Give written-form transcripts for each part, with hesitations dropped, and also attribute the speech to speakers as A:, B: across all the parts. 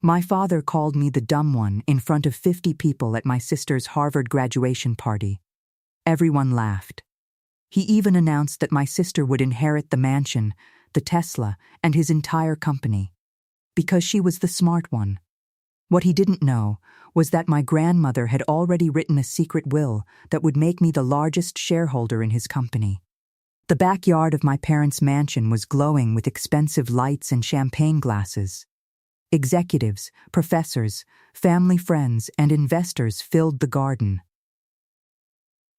A: My father called me the dumb one in front of 50 people at my sister's Harvard graduation party. Everyone laughed. He even announced that my sister would inherit the mansion, the Tesla, and his entire company. Because she was the smart one. What he didn't know was that my grandmother had already written a secret will that would make me the largest shareholder in his company. The backyard of my parents' mansion was glowing with expensive lights and champagne glasses. Executives, professors, family friends, and investors filled the garden.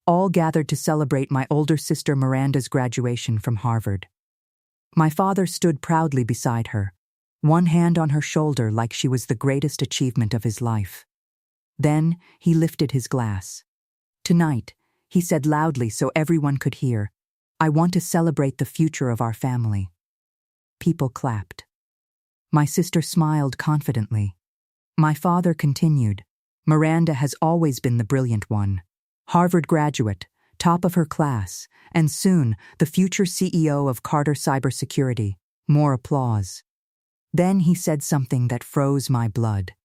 A: All gathered to celebrate my older sister Miranda's graduation from Harvard. My father stood proudly beside her, one hand on her shoulder like she was the greatest achievement of his life. Then he lifted his glass. "Tonight," he said loudly so everyone could hear, "I want to celebrate the future of our family." People clapped. My sister smiled confidently. My father continued, "Miranda has always been the brilliant one. Harvard graduate, top of her class, and soon the future CEO of Carter Cybersecurity." More applause. Then he said something that froze my blood.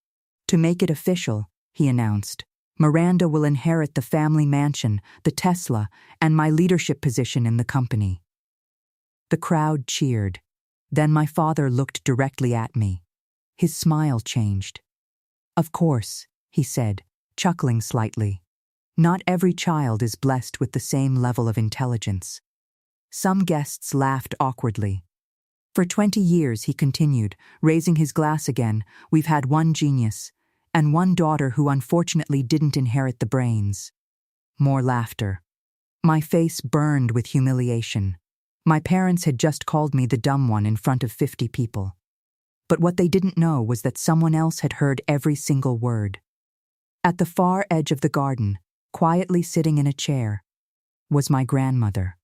A: "To make it official," he announced, "Miranda will inherit the family mansion, the Tesla, and my leadership position in the company." The crowd cheered. Then my father looked directly at me. His smile changed. "Of course," he said, chuckling slightly. "Not every child is blessed with the same level of intelligence." Some guests laughed awkwardly. "For 20 years," he continued, raising his glass again, "we've had one genius, and one daughter who unfortunately didn't inherit the brains." More laughter. My face burned with humiliation. My parents had just called me the dumb one in front of 50 people. But what they didn't know was that someone else had heard every single word. At the far edge of the garden, quietly sitting in a chair, was my grandmother.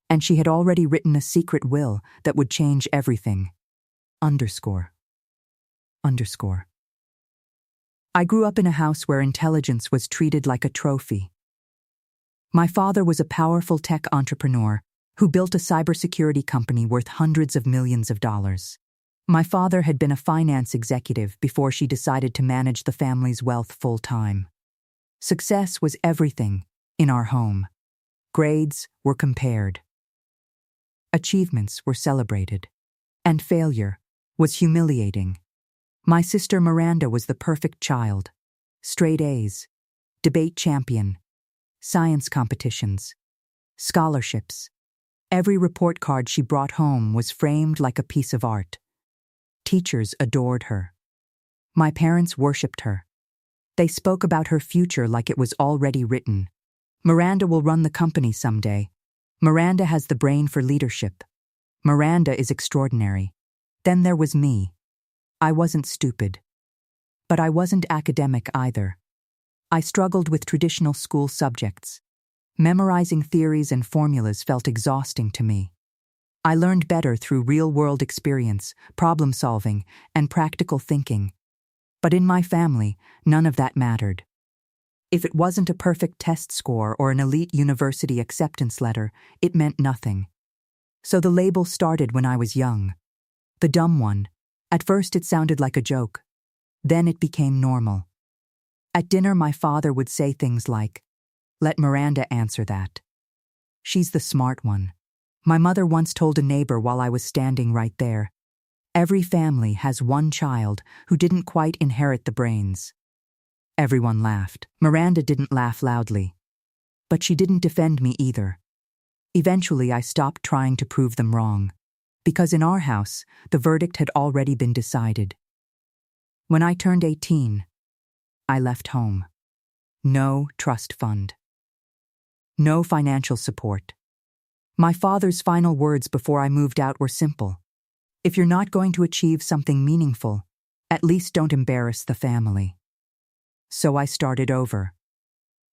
A: And she had already written a secret will that would change everything. Underscore. I grew up in a house where intelligence was treated like a trophy. My father was a powerful tech entrepreneur who built a cybersecurity company worth hundreds of millions of dollars. My father had been a finance executive before she decided to manage the family's wealth full-time. Success was everything in our home. Grades were compared. Achievements were celebrated. And failure was humiliating. My sister Miranda was the perfect child. Straight A's, debate champion, science competitions, scholarships. Every report card she brought home was framed like a piece of art. Teachers adored her. My parents worshipped her. They spoke about her future like it was already written. "Miranda will run the company someday. Miranda has the brain for leadership. Miranda is extraordinary." Then there was me. I wasn't stupid. But I wasn't academic either. I struggled with traditional school subjects. Memorizing theories and formulas felt exhausting to me. I learned better through real-world experience, problem-solving, and practical thinking. But in my family, none of that mattered. If it wasn't a perfect test score or an elite university acceptance letter, it meant nothing. So the label started when I was young. The dumb one. At first it sounded like a joke. Then it became normal. At dinner my father would say things like, "Let Miranda answer that. She's the smart one." My mother once told a neighbor while I was standing right there, "Every family has one child who didn't quite inherit the brains." Everyone laughed. Miranda didn't laugh loudly. But she didn't defend me either. Eventually I stopped trying to prove them wrong. Because in our house, the verdict had already been decided. When I turned 18, I left home. No trust fund. No financial support. My father's final words before I moved out were simple. "If you're not going to achieve something meaningful, at least don't embarrass the family." So I started over.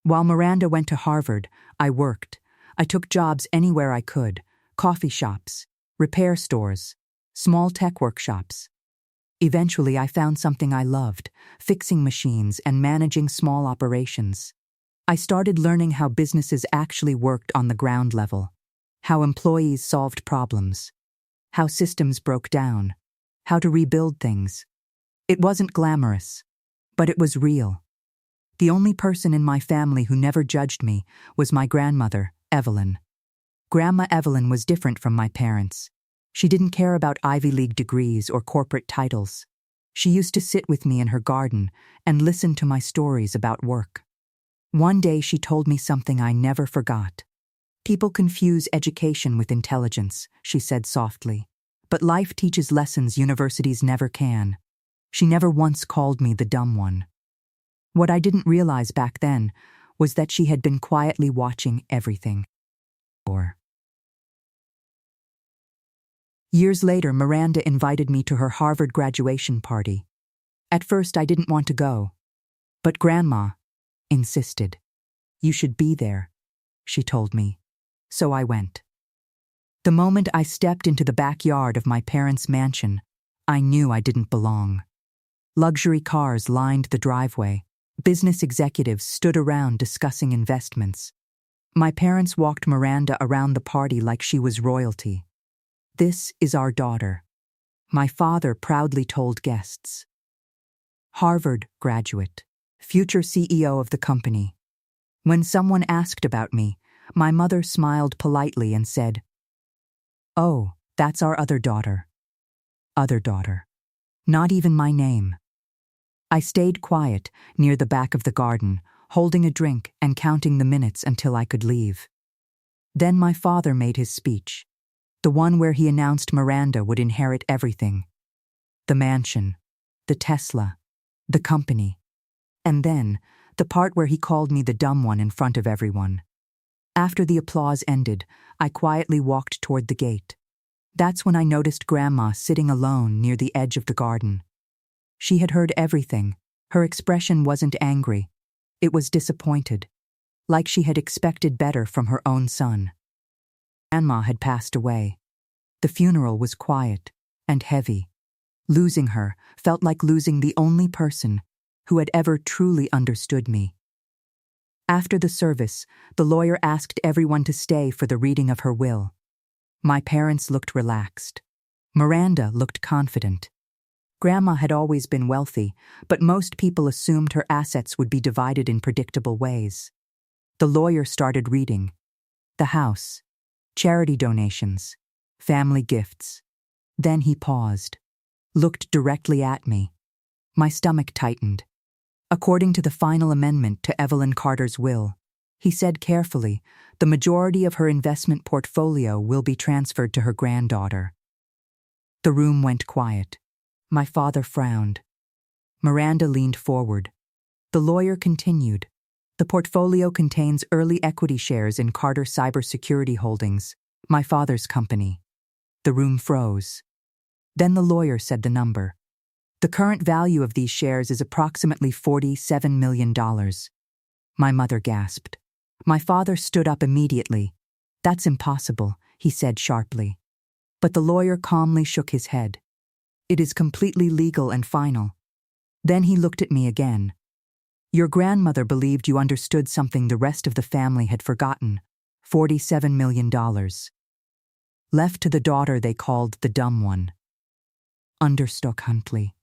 A: While Miranda went to Harvard, I worked. I took jobs anywhere I could: coffee shops, repair stores, small tech workshops. Eventually I found something I loved: fixing machines and managing small operations. I started learning how businesses actually worked on the ground level, how employees solved problems, how systems broke down, how to rebuild things. It wasn't glamorous, but it was real. The only person in my family who never judged me was my grandmother, Evelyn. Grandma Evelyn was different from my parents. She didn't care about Ivy League degrees or corporate titles. She used to sit with me in her garden and listen to my stories about work. One day she told me something I never forgot. "People confuse education with intelligence," she said softly. "But life teaches lessons universities never can." She never once called me the dumb one. What I didn't realize back then was that she had been quietly watching everything. Years later, Miranda invited me to her Harvard graduation party. At first, I didn't want to go. But Grandma insisted. "You should be there," she told me. So I went. The moment I stepped into the backyard of my parents' mansion, I knew I didn't belong. Luxury cars lined the driveway. Business executives stood around discussing investments. My parents walked Miranda around the party like she was royalty. "This is our daughter," my father proudly told guests. Harvard graduate, future CEO of the company. When someone asked about me, my mother smiled politely and said, "Oh, that's our other daughter." Other daughter. Not even my name. I stayed quiet near the back of the garden, holding a drink and counting the minutes until I could leave. Then my father made his speech, the one where he announced Miranda would inherit everything. The mansion, the Tesla, the company, and then the part where he called me the dumb one in front of everyone. After the applause ended, I quietly walked toward the gate. That's when I noticed Grandma sitting alone near the edge of the garden. She had heard everything. Her expression wasn't angry. It was disappointed, like she had expected better from her own son. Grandma had passed away. The funeral was quiet and heavy. Losing her felt like losing the only person who had ever truly understood me. After the service, the lawyer asked everyone to stay for the reading of her will. My parents looked relaxed. Miranda looked confident. Grandma had always been wealthy, but most people assumed her assets would be divided in predictable ways. The lawyer started reading. The house, charity donations, family gifts. Then he paused, looked directly at me. My stomach tightened. According to the final amendment to Evelyn Carter's will, he said carefully, the majority of her investment portfolio will be transferred to her granddaughter. The room went quiet. My father frowned. Miranda leaned forward. The lawyer continued. The portfolio contains early equity shares in Carter Cybersecurity Holdings, my father's company. The room froze. Then the lawyer said the number. The current value of these shares is approximately $47 million. My mother gasped. My father stood up immediately. "That's impossible," he said sharply. But the lawyer calmly shook his head. "It is completely legal and final." Then he looked at me again. "Your grandmother believed you understood something the rest of the family had forgotten. $47 million. Left to the daughter they called the dumb one." Understood Huntley.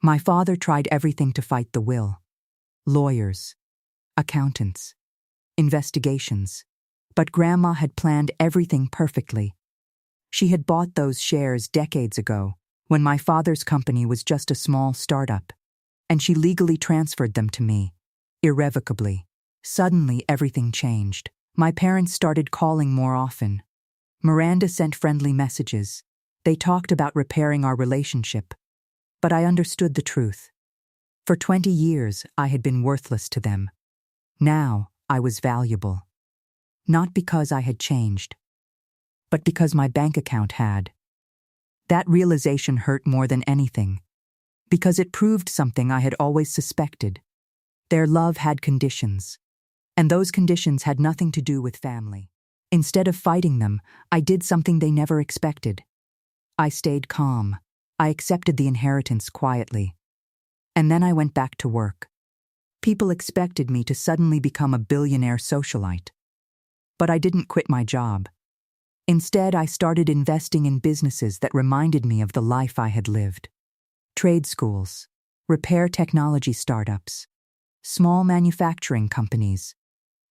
A: My father tried everything to fight the will. Lawyers, accountants, investigations. But Grandma had planned everything perfectly. She had bought those shares decades ago, when my father's company was just a small startup, and she legally transferred them to me, irrevocably. Suddenly, everything changed. My parents started calling more often. Miranda sent friendly messages. They talked about repairing our relationship. But I understood the truth. For 20 years, I had been worthless to them. Now, I was valuable. Not because I had changed, but because my bank account had. That realization hurt more than anything, because it proved something I had always suspected. Their love had conditions, and those conditions had nothing to do with family. Instead of fighting them, I did something they never expected. I stayed calm. I accepted the inheritance quietly. And then I went back to work. People expected me to suddenly become a billionaire socialite. But I didn't quit my job. Instead, I started investing in businesses that reminded me of the life I had lived. trade schools, repair technology startups, small manufacturing companies,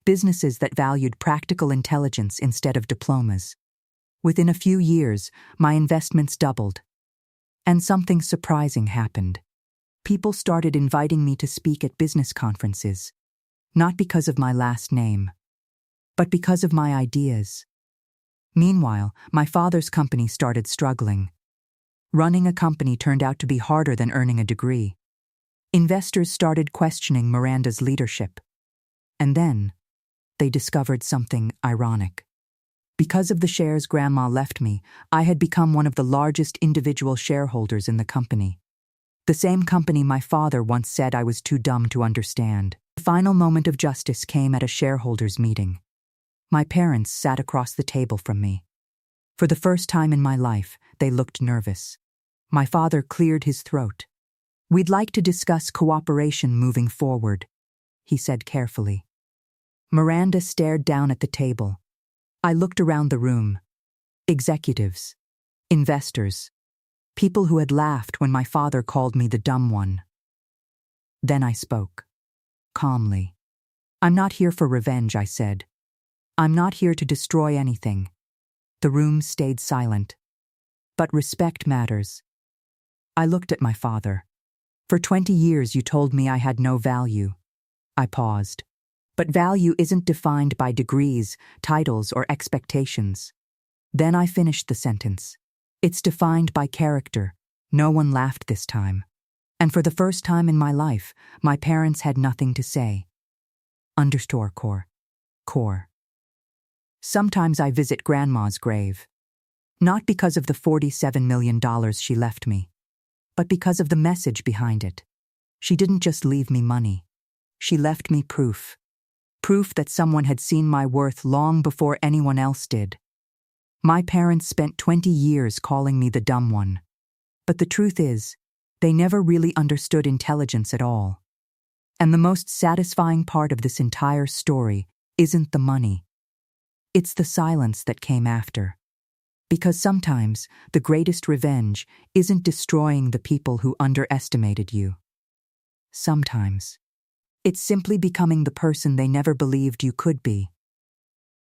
A: businesses that valued practical intelligence instead of diplomas. Within a few years, my investments doubled. And something surprising happened. People started inviting me to speak at business conferences, not because of my last name, but because of my ideas. Meanwhile, my father's company started struggling. Running a company turned out to be harder than earning a degree. Investors started questioning Miranda's leadership. And then, they discovered something ironic. Because of the shares Grandma left me, I had become one of the largest individual shareholders in the company. The same company my father once said I was too dumb to understand. The final moment of justice came at a shareholders' meeting. My parents sat across the table from me. For the first time in my life, they looked nervous. My father cleared his throat. "We'd like to discuss cooperation moving forward," he said carefully. Miranda stared down at the table. I looked around the room. Executives, investors, people who had laughed when my father called me the dumb one. Then I spoke, calmly. "I'm not here for revenge," I said. "I'm not here to destroy anything." The room stayed silent. But respect matters. I looked at my father. "For 20 years you told me I had no value." I paused. "But value isn't defined by degrees, titles, or expectations." Then I finished the sentence. "It's defined by character." No one laughed this time. And for the first time in my life, my parents had nothing to say. Underscore core. Sometimes I visit Grandma's grave. Not because of the $47 million she left me, but because of the message behind it. She didn't just leave me money. She left me proof. Proof that someone had seen my worth long before anyone else did. My parents spent 20 years calling me the dumb one. But the truth is, they never really understood intelligence at all. And the most satisfying part of this entire story isn't the money. It's the silence that came after. Because sometimes the greatest revenge isn't destroying the people who underestimated you. Sometimes it's simply becoming the person they never believed you could be.